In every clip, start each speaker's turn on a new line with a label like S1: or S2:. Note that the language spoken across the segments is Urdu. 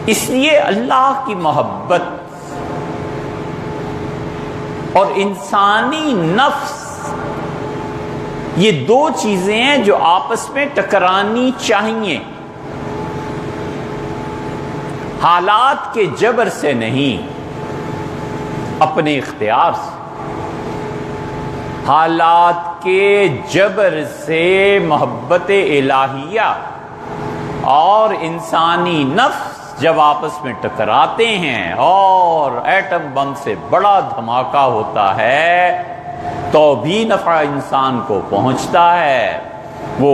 S1: اس لیے اللہ کی محبت اور انسانی نفس یہ دو چیزیں ہیں جو آپس میں ٹکرانی چاہیے، حالات کے جبر سے نہیں، اپنے اختیار سے۔ حالات کے جبر سے محبت الہیہ اور انسانی نفس جب آپس میں ٹکراتے ہیں اور ایٹم بم سے بڑا دھماکہ ہوتا ہے تو بھی نفع انسان کو پہنچتا ہے، وہ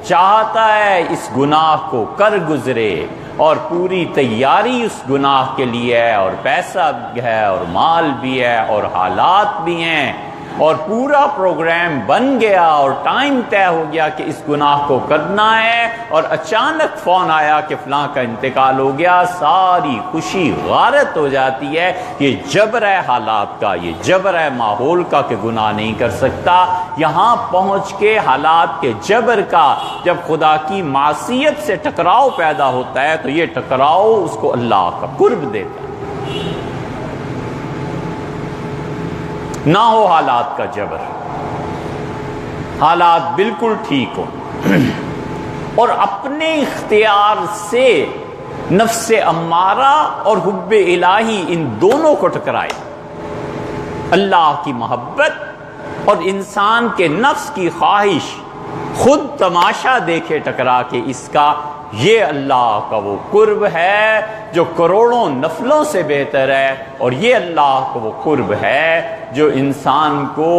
S1: چاہتا ہے اس گناہ کو کر گزرے اور پوری تیاری اس گناہ کے لیے ہے، اور پیسہ بھی ہے اور مال بھی ہے اور حالات بھی ہیں، اور پورا پروگرام بن گیا اور ٹائم طے ہو گیا کہ اس گناہ کو کرنا ہے، اور اچانک فون آیا کہ فلاں کا انتقال ہو گیا، ساری خوشی غارت ہو جاتی ہے۔ یہ جبر ہے حالات کا، یہ جبر ہے ماحول کا کہ گناہ نہیں کر سکتا۔ یہاں پہنچ کے حالات کے جبر کا جب خدا کی معصیت سے ٹکراؤ پیدا ہوتا ہے تو یہ ٹکراؤ اس کو اللہ کا قرب دیتا ہے۔ نہ ہو حالات کا جبر، حالات بالکل ٹھیک ہو اور اپنے اختیار سے نفس امارہ اور حب الہی ان دونوں کو ٹکرائے، اللہ کی محبت اور انسان کے نفس کی خواہش خود تماشا دیکھے ٹکرا کے اس کا، یہ اللہ کا وہ قرب ہے جو کروڑوں نفلوں سے بہتر ہے، اور یہ اللہ کا وہ قرب ہے جو انسان کو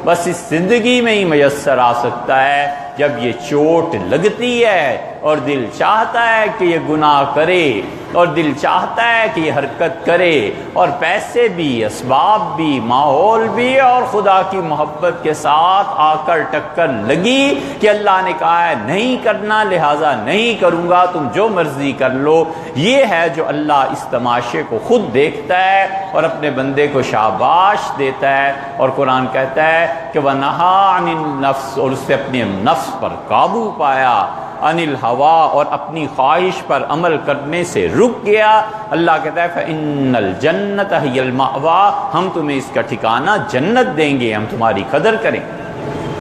S1: بس اس زندگی میں ہی میسر آ سکتا ہے جب یہ چوٹ لگتی ہے اور دل چاہتا ہے کہ یہ گناہ کرے اور دل چاہتا ہے کہ یہ حرکت کرے، اور پیسے بھی، اسباب بھی، ماحول بھی، اور خدا کی محبت کے ساتھ آ کر ٹکر لگی کہ اللہ نے کہا ہے نہیں کرنا لہٰذا نہیں کروں گا، تم جو مرضی کر لو۔ یہ ہے جو اللہ اس تماشے کو خود دیکھتا ہے اور اپنے بندے کو شاباش دیتا ہے، اور قرآن کہتا ہے کہ وَنَهَا عَنِ النَّفْسِ، اور اس نے اپنے نفس پر قابو پایا، عن الہوا، اور اپنی خواہش پر عمل کرنے سے رک گیا۔ اللہ کہتا ہے فَإِنَّ الْجَنَّةَ هِيَ الْمَأْوَىٰ، ہم تمہیں اس کا ٹھکانہ جنت دیں گے، ہم تمہاری قدر کریں گے۔